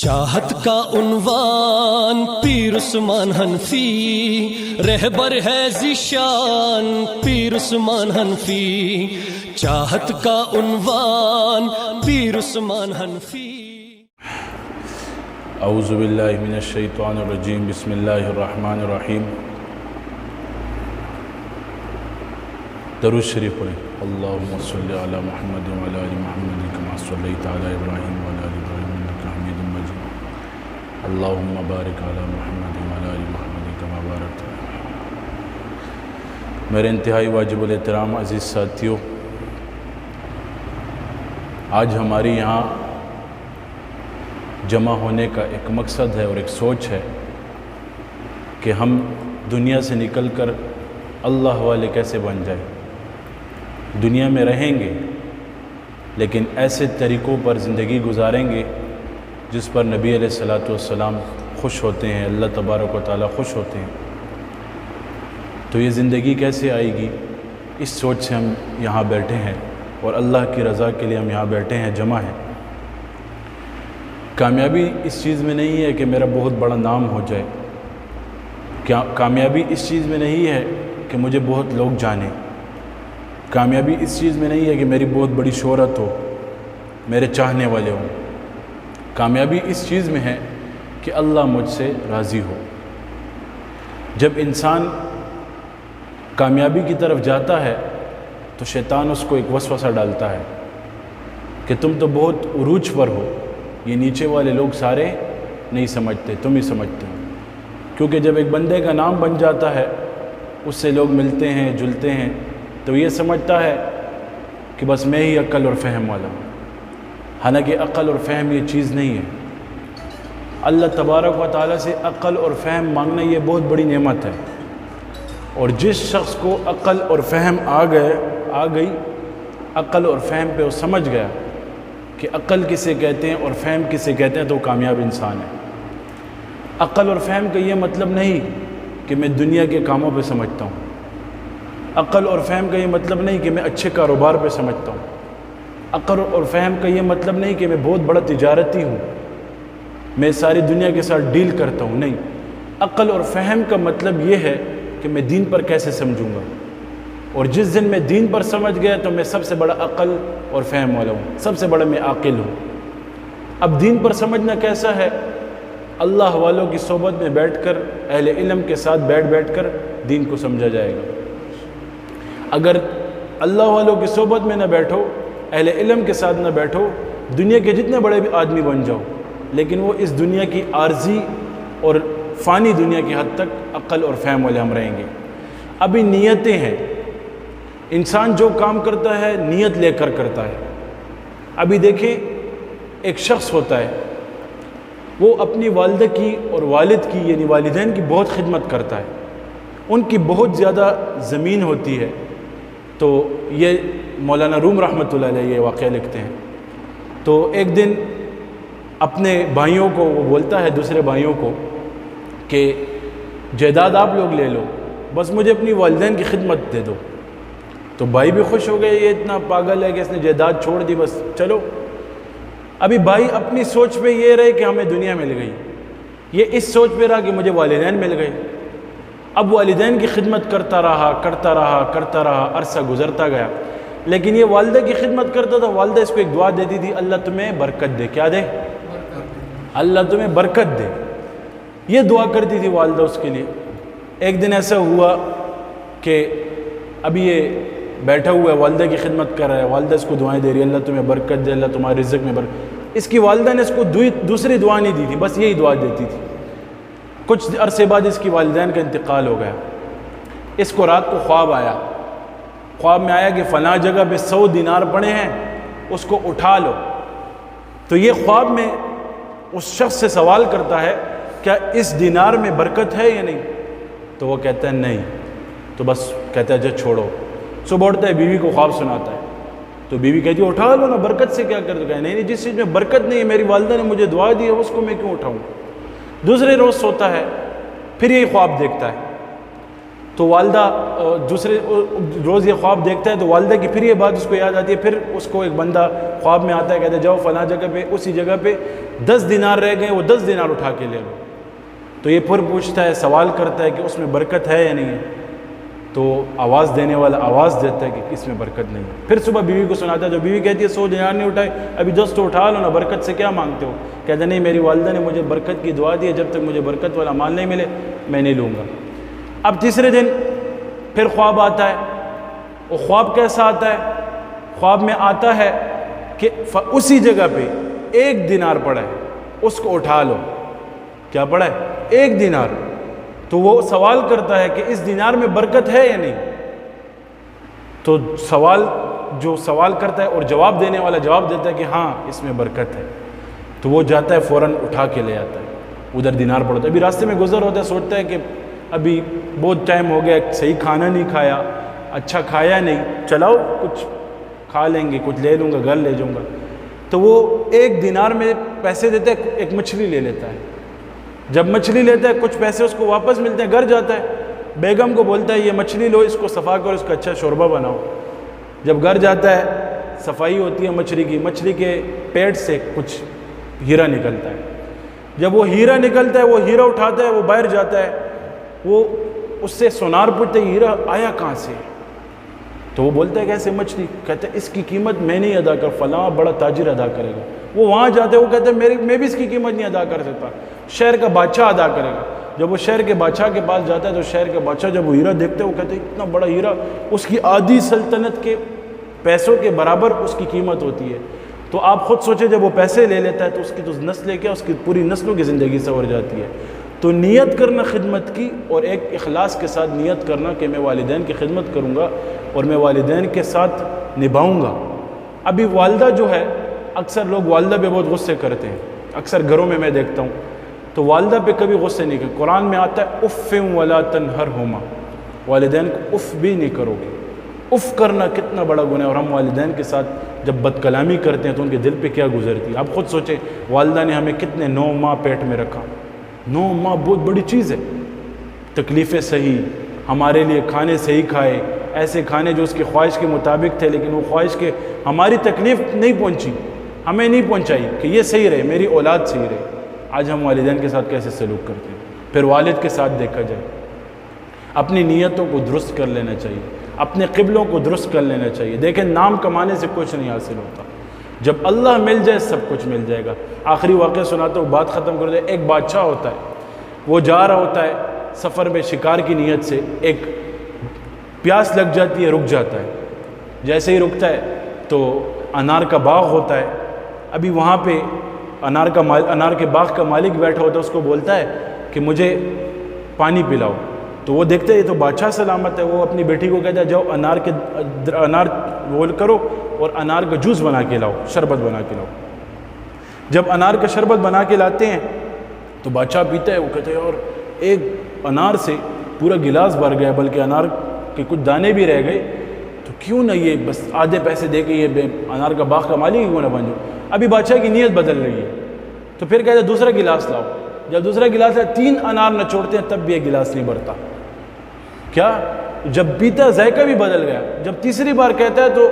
چاہت کا عنوان پیر عثمان حنفی، رہبر ہے ذیشان پیر عثمان حنفی۔ چاہت کا عنوان پیر عثمان حنفی۔ اعوذ باللہ من الشیطان الرجیم، بسم اللہ الرحمن الرحیم۔ درود شریف پڑھیں۔ اللہم صلی علی محمد وعلی آل محمد کما صلیت علی ابراہیم وعلی آل ابراہیم انک حمید مجید۔ اللہم بارک علی محمد وعلی آل محمد کما بارکت علی ابراہیم۔ میرے انتہائی واجب الاحترام عزیز ساتھیوں، آج ہماری یہاں جمع ہونے کا ایک مقصد ہے اور ایک سوچ ہے کہ ہم دنیا سے نکل کر اللہ والے کیسے بن جائیں۔ دنیا میں رہیں گے لیکن ایسے طریقوں پر زندگی گزاریں گے جس پر نبی علیہ الصلوۃ والسلام خوش ہوتے ہیں، اللہ تبارک و تعالیٰ خوش ہوتے ہیں۔ تو یہ زندگی کیسے آئے گی، اس سوچ سے ہم یہاں بیٹھے ہیں اور اللہ کی رضا کے لیے ہم یہاں بیٹھے ہیں، جمع ہیں۔ کامیابی اس چیز میں نہیں ہے کہ میرا بہت بڑا نام ہو جائے، کامیابی اس چیز میں نہیں ہے کہ مجھے بہت لوگ جانیں، کامیابی اس چیز میں نہیں ہے کہ میری بہت بڑی شہرت ہو، میرے چاہنے والے ہوں۔ کامیابی اس چیز میں ہے کہ اللہ مجھ سے راضی ہو۔ جب انسان کامیابی کی طرف جاتا ہے تو شیطان اس کو ایک وسوسہ ڈالتا ہے کہ تم تو بہت عروج پر ہو، یہ نیچے والے لوگ سارے نہیں سمجھتے، تم ہی سمجھتے ہو۔ کیونکہ جب ایک بندے کا نام بن جاتا ہے، اس سے لوگ ملتے ہیں، جلتے ہیں، تو یہ سمجھتا ہے کہ بس میں ہی عقل اور فہم والا ہوں۔ حالانکہ عقل اور فہم یہ چیز نہیں ہے۔ اللہ تبارک و تعالیٰ سے عقل اور فہم مانگنا یہ بہت بڑی نعمت ہے، اور جس شخص کو عقل اور فہم آ گئی، عقل اور فہم پہ وہ سمجھ گیا کہ عقل کسے کہتے ہیں اور فہم کسے کہتے ہیں، تو وہ کامیاب انسان ہے۔ عقل اور فہم کا یہ مطلب نہیں کہ میں دنیا کے کاموں پہ سمجھتا ہوں، عقل اور فہم کا یہ مطلب نہیں کہ میں اچھے کاروبار پہ سمجھتا ہوں، عقل اور فہم کا یہ مطلب نہیں کہ میں بہت بڑا تجارتی ہوں، میں ساری دنیا کے ساتھ ڈیل کرتا ہوں، نہیں۔ عقل اور فہم کا مطلب یہ ہے کہ میں دین پر کیسے سمجھوں گا، اور جس دن میں دین پر سمجھ گیا تو میں سب سے بڑا عقل اور فہم والا ہوں، سب سے بڑا میں عاقل ہوں۔ اب دین پر سمجھنا کیسا ہے؟ اللہ والوں کی صحبت میں بیٹھ کر، اہل علم کے ساتھ بیٹھ کر دین کو سمجھا جائے گا۔ اگر اللہ والوں کی صحبت میں نہ بیٹھو، اہل علم کے ساتھ نہ بیٹھو، دنیا کے جتنے بڑے بھی آدمی بن جاؤ، لیکن وہ اس دنیا کی عارضی اور فانی دنیا کی حد تک عقل اور فہم والے ہم رہیں گے۔ ابھی نیتیں ہیں، انسان جو کام کرتا ہے نیت لے کر کرتا ہے۔ ابھی دیکھیں، ایک شخص ہوتا ہے، وہ اپنی والدہ کی اور والد کی یعنی والدین کی بہت خدمت کرتا ہے، ان کی بہت زیادہ زمین ہوتی ہے۔ تو یہ مولانا روم رحمۃ اللہ علیہ یہ واقعہ لکھتے ہیں۔ تو ایک دن اپنے بھائیوں کو وہ بولتا ہے، دوسرے بھائیوں کو، کہ جائیداد آپ لوگ لے لو، بس مجھے اپنی والدین کی خدمت دے دو۔ تو بھائی بھی خوش ہو گئے، یہ اتنا پاگل ہے کہ اس نے جائیداد چھوڑ دی، بس چلو۔ ابھی بھائی اپنی سوچ پہ یہ رہے کہ ہمیں دنیا مل گئی، یہ اس سوچ پہ رہا کہ مجھے والدین مل گئے۔ اب والدین کی خدمت کرتا رہا، عرصہ گزرتا گیا، لیکن یہ والدہ کی خدمت کرتا تھا۔ والدہ اس کو ایک دعا دیتی تھی، اللہ تمہیں برکت دے۔ کیا دے؟ اللہ تمہیں برکت دے، یہ دعا کرتی تھی والدہ اس کے لیے۔ ایک دن ایسا ہوا کہ ابھی یہ بیٹھا ہوا ہے، والدہ کی خدمت کر رہا ہے، والدہ اس کو دعائیں دے رہی ہے، اللہ تمہیں برکت دے، اللہ تمہارے رزق میں برکت۔ اس کی والدہ نے اس کو دوسری دعا نہیں دی تھی، بس یہی دعا دیتی تھی۔ کچھ عرصے بعد اس کی والدین کا انتقال ہو گیا۔ اس کو رات کو خواب آیا، خواب میں آیا کہ فلاں جگہ پہ 100 دینار پڑے ہیں، اس کو اٹھا لو۔ تو یہ خواب میں اس شخص سے سوال کرتا ہے، کیا اس دینار میں برکت ہے یا نہیں؟ تو وہ کہتا ہے نہیں۔ تو بس کہتا ہے جا چھوڑو۔ صبح اٹھتا ہے، بیوی کو خواب سناتا ہے، تو بیوی کہتی ہے اٹھا لو نا، برکت سے کیا کر دو؟ نہیں، جس چیز میں برکت نہیں ہے، میری والدہ نے مجھے دعا دی ہے، اس کو میں کیوں اٹھاؤں؟ دوسرے روز سوتا ہے، پھر یہی خواب دیکھتا ہے، تو والدہ دوسرے روز یہ خواب دیکھتا ہے تو والدہ کی پھر یہ بات اس کو یاد آتی ہے، پھر اس کو ایک بندہ خواب میں آتا ہے، کہتا ہے جاؤ فلاں جگہ پہ، اسی جگہ پہ 10 دینار رہ گئے، وہ 10 دینار اٹھا کے لے لو۔ تو یہ پھر پوچھتا ہے، سوال کرتا ہے کہ اس میں برکت ہے یا نہیں ہے؟ تو آواز دینے والا آواز دیتا ہے کہ اس میں برکت نہیں ہے۔ پھر صبح بیوی کو سناتا ہے، جو بیوی کہتی ہے 100 دینار نہیں اٹھائے، ابھی 10 تو اٹھا لو نا، برکت سے کیا مانگتے ہو؟ کہتا ہے نہیں، میری والدہ نے مجھے برکت کی دعا دی ہے، جب تک مجھے برکت والا مال نہیں ملے میں نہیں لوں گا۔ اب تیسرے دن پھر خواب آتا ہے، وہ خواب کیسا آتا ہے؟ خواب میں آتا ہے کہ اسی جگہ پہ 1 دینار پڑا ہے، اس کو اٹھا لو۔ کیا پڑا ہے؟ 1 دینار۔ تو وہ سوال کرتا ہے کہ اس دینار میں برکت ہے یا نہیں؟ تو جو سوال کرتا ہے اور جواب دینے والا جواب دیتا ہے کہ ہاں اس میں برکت ہے، تو وہ جاتا ہے فوراً اٹھا کے لے آتا ہے، ادھر دینار پڑتا ہے۔ ابھی راستے میں گزر ہوتا ہے، سوچتا ہے کہ ابھی بہت ٹائم ہو گیا، صحیح کھانا نہیں کھایا، اچھا کھایا نہیں، چلاؤ کچھ کھا لیں گے، کچھ لے لوں گا، گھر لے جاؤں گا۔ تو وہ 1 دینار میں پیسے دیتا ہے، ایک مچھلی لے لیتا ہے۔ جب مچھلی لیتا ہے کچھ پیسے اس کو واپس ملتے ہیں، گھر جاتا ہے، بیگم کو بولتا ہے یہ مچھلی لو، اس کو صفا کرو، اس کا اچھا شوربہ بناؤ۔ جب گھر جاتا ہے، صفائی ہوتی ہے مچھلی کی، مچھلی کے پیٹ سے کچھ ہیرا نکلتا ہے۔ جب وہ ہیرا نکلتا ہے، وہ ہیرا اٹھاتا ہے، وہ باہر جاتا ہے، وہ اس سے سونار پوچھتے ہیں ہیرا آیا کہاں سے؟ تو وہ بولتا ہے کیسے مچھلی؟ کہتا ہے اس کی قیمت میں نہیں ادا کر، فلاں بڑا تاجر ادا کرے گا۔ وہ وہاں جاتے ہیں، وہ کہتے ہیں میں بھی اس کی قیمت نہیں ادا کر سکتا، شہر کا بادشاہ ادا کرے گا۔ جب وہ شہر کے بادشاہ کے پاس جاتا ہے تو شہر کے بادشاہ جب وہ ہیرا دیکھتے ہیں، وہ کہتے ہیں اتنا بڑا ہیرا، اس کی آدھی سلطنت کے پیسوں کے برابر اس کی قیمت ہوتی ہے۔ تو آپ خود سوچیں، جب وہ پیسے لے لیتا ہے تو اس کی تو نسل کیا، اس کی پوری نسلوں کی زندگی سنور جاتی ہے۔ تو نیت کرنا خدمت کی، اور ایک اخلاص کے ساتھ نیت کرنا کہ میں والدین کی خدمت کروں گا اور میں والدین کے ساتھ نبھاؤں گا۔ ابھی والدہ جو ہے، اکثر لوگ والدہ پہ بہت غصے کرتے ہیں، اکثر گھروں میں دیکھتا ہوں، تو والدہ پہ کبھی غصے نہیں کرتے۔ قرآن میں آتا ہے اف ولا تنہرہما، والدین کو اف بھی نہیں کرو گے۔ اف کرنا کتنا بڑا گناہ ہے، اور ہم والدین کے ساتھ جب بد کلامی کرتے ہیں تو ان کے دل پہ کیا گزرتی ہے۔ آپ خود سوچیں، والدہ نے ہمیں کتنے 9 ماہ پیٹ میں رکھا، 9 ماہ بہت بڑی چیز ہے۔ تکلیفیں صحیح، ہمارے لیے کھانے صحیح کھائے، ایسے کھانے جو اس کی خواہش کے مطابق تھے، لیکن وہ خواہش کے ہماری تکلیف نہیں پہنچی، ہمیں نہیں پہنچائی کہ یہ صحیح رہے، میری اولاد صحیح رہے۔ آج ہم والدین کے ساتھ کیسے سلوک کرتے ہیں؟ پھر والد کے ساتھ دیکھا جائے، اپنی نیتوں کو درست کر لینا چاہیے، اپنے قبلوں کو درست کر لینا چاہیے۔ دیکھیں، نام کمانے سے کچھ نہیں حاصل ہوتا، جب اللہ مل جائے سب کچھ مل جائے گا۔ آخری واقعہ سناتا ہوں، بات ختم کر دیں۔ ایک بادشاہ ہوتا ہے، وہ جا رہا ہوتا ہے سفر میں شکار کی نیت سے، ایک پیاس لگ جاتی ہے، رک جاتا ہے۔ جیسے ہی رکتا ہے تو انار کا باغ ہوتا ہے، ابھی وہاں پہ انار کے باغ کا مالک بیٹھا ہوتا ہے، اس کو بولتا ہے کہ مجھے پانی پلاؤ۔ تو وہ دیکھتے ہیں یہ تو بادشاہ سلامت ہے، وہ اپنی بیٹی کو کہتا ہے جاؤ انار رول کرو اور انار کا جوس بنا کے لاؤ، شربت بنا کے لاؤ۔ جب انار کا شربت بنا کے لاتے ہیں تو بادشاہ پیتا ہے، وہ کہتے ہیں اور ایک انار سے پورا گلاس بھر گیا، بلکہ انار کے کچھ دانے بھی رہ گئے، تو کیوں نہ یہ بس آدھے پیسے دے کے یہ انار کا باغ کا مالک کیوں نہ بن جاؤ۔ ابھی بادشاہ کی نیت بدل رہی ہے، تو پھر کہتے ہیں دوسرا گلاس لاؤ۔ جب دوسرا گلاس ہے، 3 انار نہ چھوڑتے ہیں تب بھی ایک گلاس نہیں بھرتا۔ کیا؟ جب پیتا ذائقہ بھی بدل گیا۔ جب تیسری بار کہتا ہے تو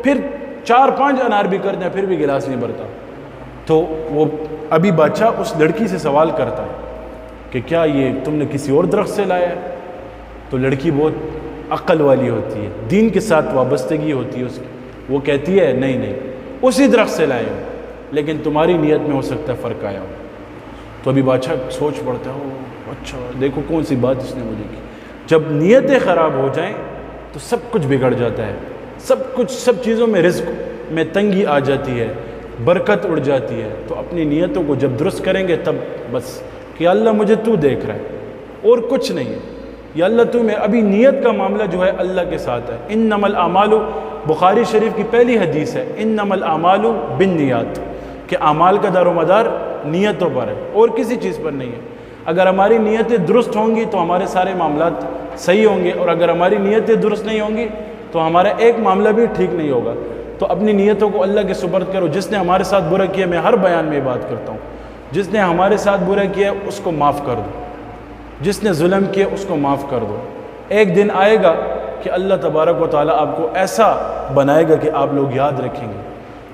پھر 4-5 انار بھی کرتے ہیں، پھر بھی گلاس نہیں بھرتا۔ تو وہ ابھی بادشاہ اس لڑکی سے سوال کرتا ہے کہ کیا یہ تم نے کسی اور درخت سے لایا ہے؟ تو لڑکی بہت عقل والی ہوتی ہے، دین کے ساتھ وابستگی ہوتی ہے اس کی، وہ کہتی ہے نہیں اسی درخت سے لائے ہو، لیکن تمہاری نیت میں ہو سکتا ہے فرق آیا ہو۔ تو ابھی بادشاہ سوچ پڑتا ہے، اچھا دیکھو کون سی بات اس نے مجھے کی۔ جب نیتیں خراب ہو جائیں تو سب کچھ بگڑ جاتا ہے، سب چیزوں میں رزق میں تنگی آ جاتی ہے، برکت اڑ جاتی ہے۔ تو اپنی نیتوں کو جب درست کریں گے تب بس کہ اللہ مجھے تو دیکھ رہا ہے اور کچھ نہیں ہے، یا اللہ تو میں ابھی نیت کا معاملہ جو ہے اللہ کے ساتھ ہے۔ انما الاعمال، بخاری شریف کی پہلی حدیث ہے، انما الاعمال بالنیات، کہ اعمال کا دار و مدار نیتوں پر ہے اور کسی چیز پر نہیں ہے۔ اگر ہماری نیتیں درست ہوں گی تو ہمارے سارے معاملات صحیح ہوں گے، اور اگر ہماری نیتیں درست نہیں ہوں گی تو ہمارا ایک معاملہ بھی ٹھیک نہیں ہوگا۔ تو اپنی نیتوں کو اللہ کے سپرد کرو۔ جس نے ہمارے ساتھ برا کیا، میں ہر بیان میں بات کرتا ہوں، جس نے ہمارے ساتھ برا کیا اس کو معاف کر دو، جس نے ظلم کیا اس کو معاف کر دو، ایک دن آئے گا کہ اللہ تبارک و تعالیٰ آپ کو ایسا بنائے گا کہ آپ لوگ یاد رکھیں گے.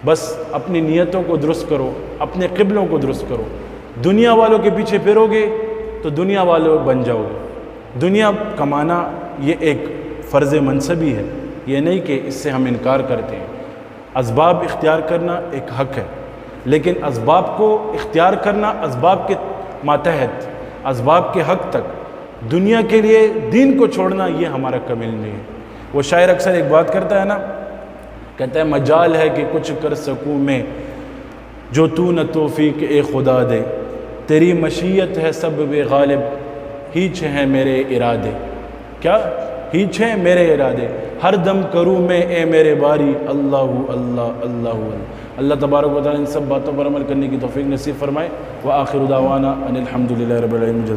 بس اپنی نیتوں کو درست کرو، اپنے قبلوں کو درست کرو. دنیا والوں کے پیچھے پھرو گے تو دنیا والوں بن جاؤ گے. دنیا کمانا یہ ایک فرض منصبی ہے، یہ نہیں کہ اس سے ہم انکار کرتے ہیں. اسباب اختیار کرنا ایک حق ہے، لیکن اسباب کو اختیار کرنا اسباب کے ماتحت، اسباب کے حق تک، دنیا کے لیے دین کو چھوڑنا یہ ہمارا کامل نہیں ہے. وہ شاعر اکثر ایک بات کرتا ہے نا، کہتا ہے مجال ہے کہ کچھ کر سکوں میں جو تو نہ توفیق اے خدا دے، تیری مشیت ہے سب بے غالب ہیچ ہیں میرے ارادے. کیا ہیچ ہیں میرے ارادے، ہر دم کروں میں اے میرے باری اللہ اللہ اللہ. اللہ تبارک و تعالیٰ ان سب باتوں پر عمل کرنے کی توفیق نصیب فرمائے. وآخر دعوانا ان الحمد للہ رب العالمین.